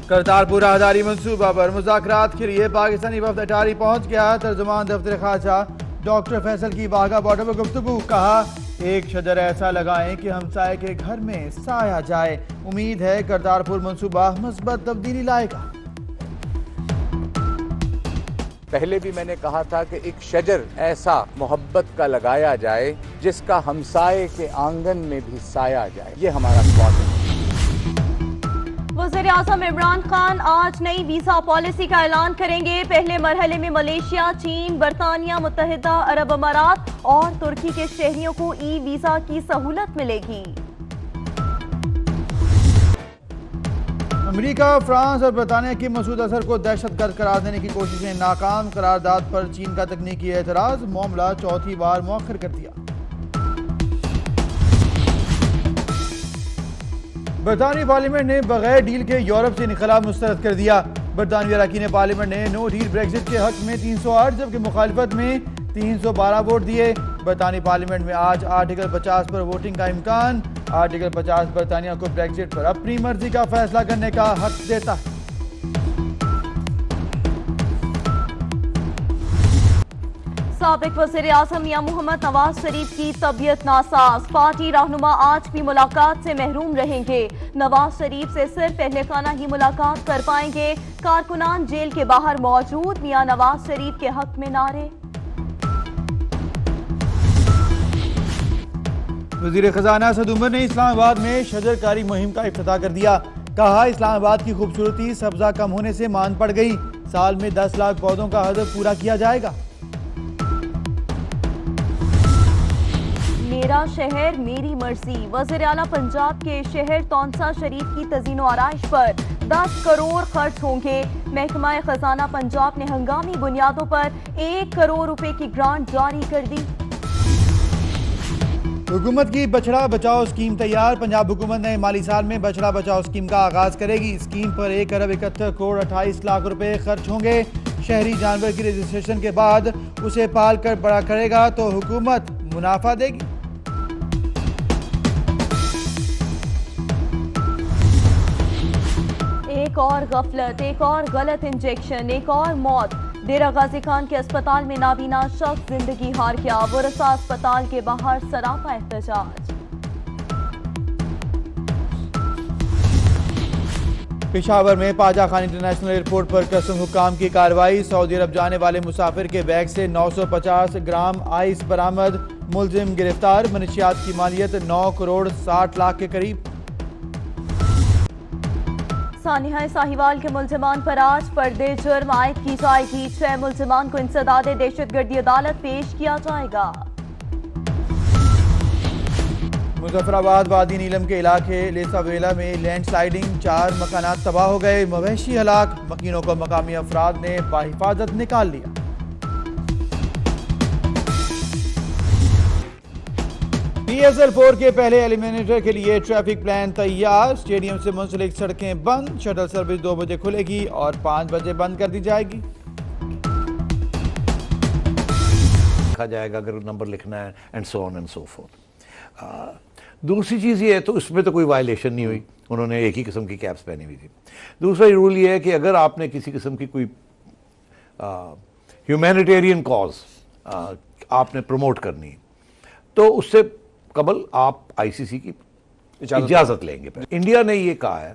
करतारपुर राहदारी मंसूबा पर मुज़ाकरात के लिए पाकिस्तानी वफ्द अटारी पहुंच गया। तर्जुमान दफ्तर खाजा डॉक्टर फैसल की वाघा बॉर्डर पर गुफ्तगू। कहा, एक शजर ऐसा लगाएं कि हमसाये के घर में साया जाए। उम्मीद है करतारपुर मंसूबा मुस्बत तब्दीली लाएगा। पहले भी मैंने कहा था कि एक शजर ऐसा मोहब्बत का लगाया जाए जिसका हमसाये के आंगन में भी साया जाए। ये हमारा ख्वाब है। वज़ीर-ए-आज़म इमरान खान आज नई वीजा पॉलिसी का ऐलान करेंगे। पहले मरहले में मलेशिया, चीन, बरतानिया, मुत्तहिदा अरब अमारात और तुर्की के शहरियों को ई वीजा की सहूलत मिलेगी। अमेरिका, फ्रांस और बरतानिया की मसूद अजहर को दहशतगर्द करार देने की कोशिशें नाकाम। करारदाद पर चीन का तकनीकी एतराज, मामला चौथी बार मौखर कर दिया। बरतानवी पार्लियामेंट ने बगैर डील के यूरोप से इनकलाब मुस्तरद कर दिया। बरतानवी अरकान पार्लियामेंट ने नो डील ब्रेक्जिट के हक में 308 जबकि मुखालिफत में 312 वोट दिए। बरतानवी पार्लियामेंट में आज आर्टिकल 50 पर वोटिंग का इम्कान। आर्टिकल 50 बरतानिया को ब्रेक्जिट पर अपनी मर्जी का फैसला करने का हक देता है। साबिक वज़ीर-ए-आज़म मियां मोहम्मद नवाज शरीफ की तबीयत नासाज। पार्टी रहनुमा आज भी मुलाकात से महरूम रहेंगे। नवाज शरीफ से सिर्फ अहले खाना ही मुलाकात कर पाएंगे। कारकुनान जेल के बाहर मौजूद। मियां नवाज शरीफ के हक में नारे। वज़ीर खजाना असद उमर ने इस्लामाबाद में शजरकारी मुहिम का इफ्तिताह कर दिया। कहा, इस्लामाबाद की खूबसूरती सब्जा कम होने से मान पड़ गई। साल में 10 लाख पौधों का हदफ पूरा किया जाएगा। मेरा शहर मेरी मर्जी। वज़ीर आला पंजाब के शहर तौंसा शरीफ की तज़ीनो आराइश पर 10 करोड़ खर्च होंगे। महकमा खजाना पंजाब ने हंगामी बुनियादों पर 1 करोड़ रुपए की ग्रांट जारी कर दी। हुकूमत की बछड़ा बचाओ स्कीम तैयार। पंजाब हुकूमत नए माली साल में बछड़ा बचाओ स्कीम का आगाज करेगी। स्कीम पर 1 अरब 71 करोड़ 28 लाख रुपए खर्च होंगे। शहरी जानवर की रजिस्ट्रेशन के बाद उसे पाल कर बड़ा करेगा तो हुकूमत मुनाफा देगी। एक और गफलत, एक और गलत इंजेक्शन, एक और मौत। डेरा गाजी खान के अस्पताल में नाबीना शख्स जिंदगी हार गया। वरसा अस्पताल के बाहर सरापा एहतजाज। पेशावर में पाजा खान इंटरनेशनल एयरपोर्ट पर कसम हुकाम की कार्रवाई। सऊदी अरब जाने वाले मुसाफिर के बैग से 950 ग्राम आइस बरामद। मुलजिम गिरफ्तार। मनशियात की मालियत 9 करोड़ 60 लाख के करीब। सानिया साहिवाल के मुल्जिमान पर आज पर्दे जुर्म आयद की जाएगी। 6 मुल्जिमान को इंसदादे दहशतगर्दी अदालत पेश किया जाएगा। मुजफ्फराबाद वादी नीलम के इलाके लेसावेला में लैंडस्लाइडिंग, 4 मकानात तबाह हो गए। मवेशी हलाक। मकीनों को मकामी अफराद ने बाहिफाजत निकाल लिया। PSL 4 के पहले एलिमिनेटर के लिए ट्रैफिक प्लान तैयार। स्टेडियम से मुंसलिक सड़कें बंद। शटल सर्विस 2 बजे खुलेगी और 5 बजे बंद कर दी जाएगी। लिखा जाएगा अगर नंबर लिखना है and so on and so fourth. दूसरी चीज़ ये है, तो इसमें तो कोई वायलेशन नहीं हुई, उन्होंने एक ही किस्म की कैप्स पहनी हुई थी। दूसरा रूल ये है कि अगर आपने किसी किस्म की कोई ह्यूमैनिटेरियन कॉज आपने प्रमोट करनी तो उससे कबल आप ICC की इजाज़त लेंगे। इंडिया ने ये कहा है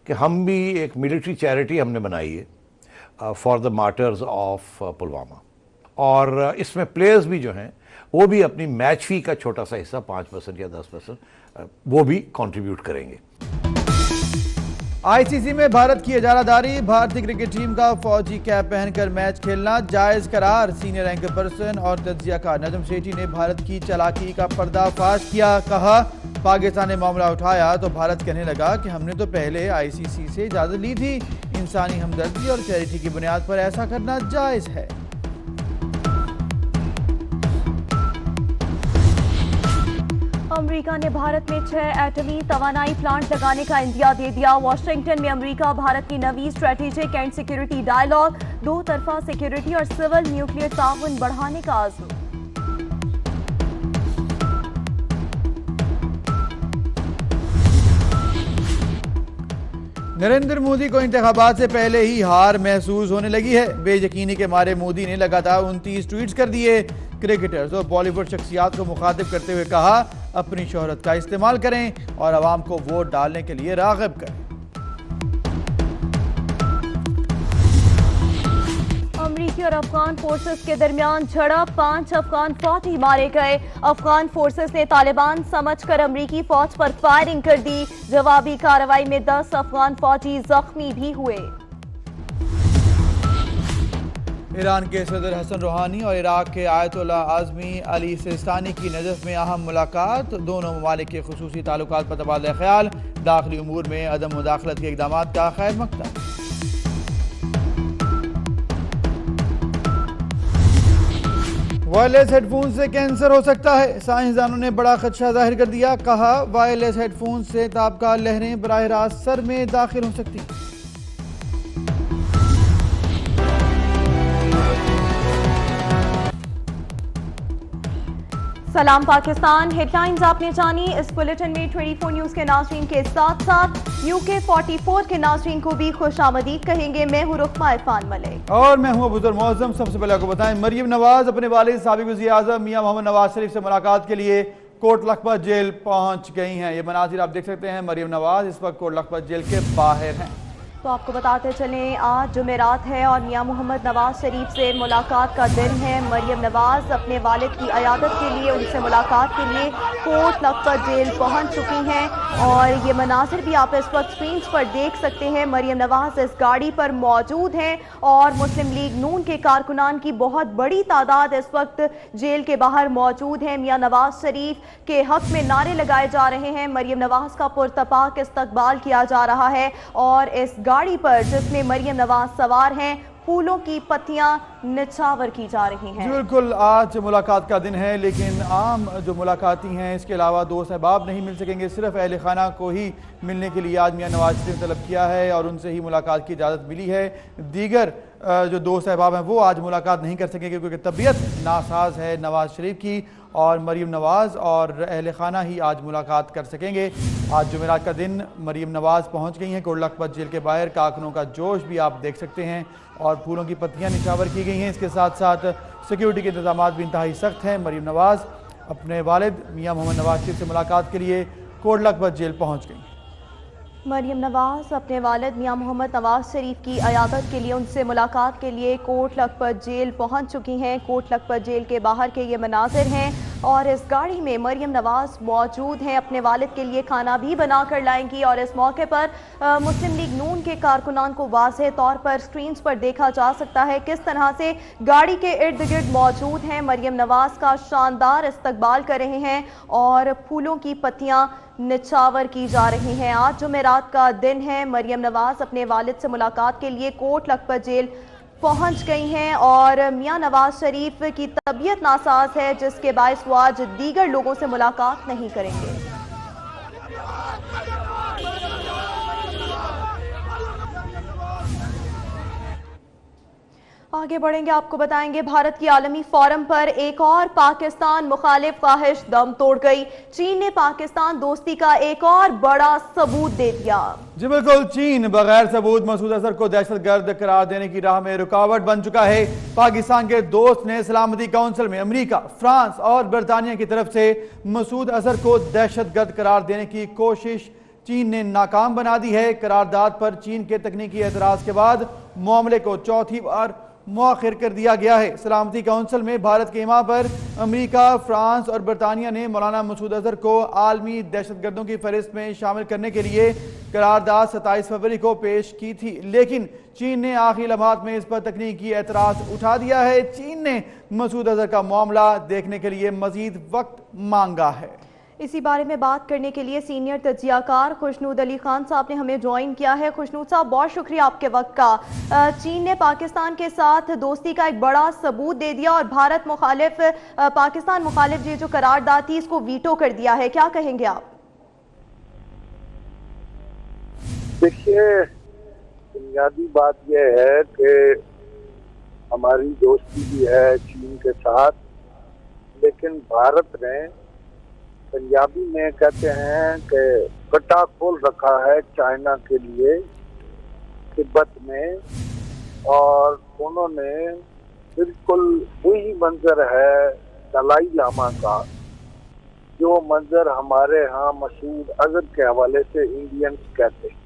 कि हम भी एक मिलिट्री चैरिटी हमने बनाई है for the martyrs of Pulwama, और इसमें प्लेयर्स भी जो हैं वो भी अपनी मैच फी का छोटा सा हिस्सा 5% या 10% वो भी कंट्रीब्यूट करेंगे। ICC में भारत की इजारादारी। भारतीय क्रिकेट टीम का फौजी कैप पहनकर मैच खेलना जायज करार। सीनियर रैंक पर्सन और तज्जियाकार नजम सेठी ने भारत की चालाकी का पर्दाफाश किया। कहा, पाकिस्तान ने मामला उठाया तो भारत कहने लगा कि हमने तो पहले ICC से इजाजत ली थी। इंसानी हमदर्दी और चैरिटी की बुनियाद पर ऐसा करना जायज है। अमेरिका ने भारत में 6 एटमी तवानाई प्लांट लगाने का इंदिया दे दिया। वाशिंगटन में अमेरिका भारत की नवी स्ट्रेटेजिक एंड सिक्योरिटी डायलॉग। 2 तरफा सिक्योरिटी और सिविल न्यूक्लियर ताउन बढ़ाने का आज़म। नरेंद्र मोदी को इंतखाबात से पहले ही हार महसूस होने लगी है। बेयकीनी के मारे मोदी ने लगातार 29 ट्वीट्स कर दिए। क्रिकेटर्स और बॉलीवुड शख्सियात को मुखातिब करते हुए कहा, अपनी शोहरत का इस्तेमाल करें और आवाम को वोट डालने के लिए राग़िब करें। अमरीकी और अफगान फोर्सेस के दरमियान झड़प, 5 अफगान फौजी मारे गए। अफगान फोर्सेस ने तालिबान समझकर अमरीकी फौज पर फायरिंग कर दी। जवाबी कार्रवाई में 10 अफगान फौजी जख्मी भी हुए। ईरान के सदर हसन रूहानी और इराक के आयतुल्ला आज़मी अली सिस्तानी की नजफ में अहम मुलाकात। दोनों ममालिक के खुसूसी ताल्लुकात पर तबादला ख्याल। दाखिली उमूर में अदम मुदाखलत के इक़दामात का खैर मकसद। वायरलेस हेडफोन से कैंसर हो सकता है, साइंसदानों ने बड़ा खदशा जाहिर कर दिया। कहा, वायरलेस हेडफोन से ताबका लहरें बराह रास्त सर में दाखिल हो सकती हैं। सलाम पाकिस्तान, हेडलाइंस आपने जानी। इस बुलेटिन में 24 न्यूज के नाज़रीन के साथ साथ यूके 44 के नाज़रीन को भी खुशामदीद कहेंगे। मैं हूँ रुखमा इरफान मलिक और मैं हूँ अबूजर मौज़म। सबसे पहले आपको बताएं, मरियम नवाज अपने वालिद साबिक वज़ीर आज़म मियां मोहम्मद नवाज शरीफ से मुलाकात के लिए कोट लखपत जेल पहुंच गई हैं। ये मनाजिर आप देख सकते हैं। मरियम नवाज इस वक्त कोट लखपत जेल के बाहर हैं। तो आपको बताते चलें, आज जुमेरात है और मियां मोहम्मद नवाज शरीफ से मुलाकात का दिन है। मरियम नवाज अपने वालिद की अयादत के लिए, उनसे मुलाकात के लिए कोट लखपत जेल पहुंच चुकी हैं और ये मनासिर भी आप इस वक्त स्क्रीन पर देख सकते हैं। मरियम नवाज इस गाड़ी पर मौजूद हैं और मुस्लिम लीग नून के कारकुनान की बहुत बड़ी तादाद इस वक्त जेल के बाहर मौजूद है। मियां नवाज शरीफ के हक में नारे लगाए जा रहे हैं। मरियम नवाज का पुरतपाक इस्तकबाल किया जा रहा है और इस गाड़ी पर जिसमें मरियम नवाज सवार हैं, फूलों की पत्तियां निछावर की जा रही हैं। बिल्कुल, आज मुलाकात का दिन है, लेकिन आम जो मुलाकाती हैं इसके अलावा दोस्त अहबाब नहीं मिल सकेंगे। सिर्फ अहल खाना को ही मिलने के लिए आज मियां नवाज शरीफ ने तलब किया है और उनसे ही मुलाकात की इजाज़त मिली है। दीगर जो दोस्त अहबाब हैं वो आज मुलाकात नहीं कर सकेंगे क्योंकि तबीयत नासाज है नवाज शरीफ की, और मरियम नवाज और अहल खाना ही आज मुलाकात कर सकेंगे। आज जुमेरात का दिन मरियम नवाज पहुंच गई हैं कोट लखपत जेल के बाहर। कारकुनों का जोश भी आप देख सकते हैं और फूलों की पत्तियां निछावर की गई हैं। इसके साथ साथ सिक्योरिटी के इंतजाम भी इंतहाई सख्त हैं। मरियम नवाज अपने वालिद मियां मोहम्मद नवाज शरीफ से मुलाकात के लिए कोट लखपत जेल पहुँच गई। मरियम नवाज अपने वालिद मियां मोहम्मद नवाज शरीफ की अयादत के लिए, उनसे मुलाकात के लिए कोट लखपत जेल पहुंच चुकी हैं। कोट लखपत जेल के बाहर के ये मनाजिर हैं और इस गाड़ी में मरियम नवाज मौजूद हैं। अपने वालिद के लिए खाना भी बना कर लाएंगी और इस मौके पर मुस्लिम लीग नून के कारकुनान को वाज़ेह तौर पर स्क्रीन पर देखा जा सकता है किस तरह से गाड़ी के इर्द गिर्द मौजूद हैं। मरियम नवाज का शानदार इस्तकबाल कर रहे हैं और फूलों की पत्तियां निछावर की जा रही हैं। आज जुमेरात का दिन है। मरियम नवाज अपने वालिद से मुलाकात के लिए कोट लखपत जेल पहुंच गई हैं और मियां नवाज शरीफ की तबीयत नासाज है जिसके बायस वो आज दीगर लोगों से मुलाकात नहीं करेंगे। आगे बढ़ेंगे, आपको बताएंगे भारत की आलमी फोरम पर एक और पाकिस्तान मुखालिफ ख्वाहिश दम तोड़ गई। चीन ने पाकिस्तान दोस्ती का एक और बड़ा सबूत दे दिया। जी बिल्कुल, चीन बगैर सबूत मसूद अजहर को दहशतगर्द करार देने की राह में रुकावट बन चुका है। पाकिस्तान के दोस्त ने सलामती काउंसिल में अमेरिका, फ्रांस और बरतानिया की तरफ से मसूद अजहर को दहशतगर्द करार देने की कोशिश चीन ने नाकाम बना दी है। करारदाद पर चीन के तकनीकी एतराज के बाद मामले को चौथी बार मुअख्खर कर दिया गया है। सलामती काउंसिल में भारत के इमा पर अमेरिका, फ्रांस और बरतानिया ने मौलाना मसूद अजहर को आलमी दहशतगर्दों की फहरिस्त में शामिल करने के लिए करारदाद 27 फरवरी को पेश की थी, लेकिन चीन ने आखिरी लम्हात में इस पर तकनीकी एतराज उठा दिया है। चीन ने मसूद अजहर का मामला देखने के लिए मजीद वक्त मांगा है। इसी बारे में बात करने के लिए सीनियर तज्जियाकार खुशनूद अली खान साहब ने हमें ज्वाइन किया है। खुशनूद साहब, बहुत शुक्रिया आपके वक्त का। चीन ने पाकिस्तान के साथ दोस्ती का एक बड़ा सबूत दे दिया और भारत मुखालिफ, पाकिस्तान मुखालिफ ये जो करारदाद थी इसको वीटो कर दिया है, क्या कहेंगे आप? देखिए, बुनियादी बात यह है कि हमारी दोस्ती भी है चीन के साथ, लेकिन भारत ने, पंजाबी में कहते हैं कि गड्ढा खोल रखा है चाइना के लिए तिब्बत में, और उन्होंने बिल्कुल वही मंजर है दलाई लामा का, जो मंजर हमारे यहाँ मशहूर अजहर के हवाले से इंडियंस कहते हैं।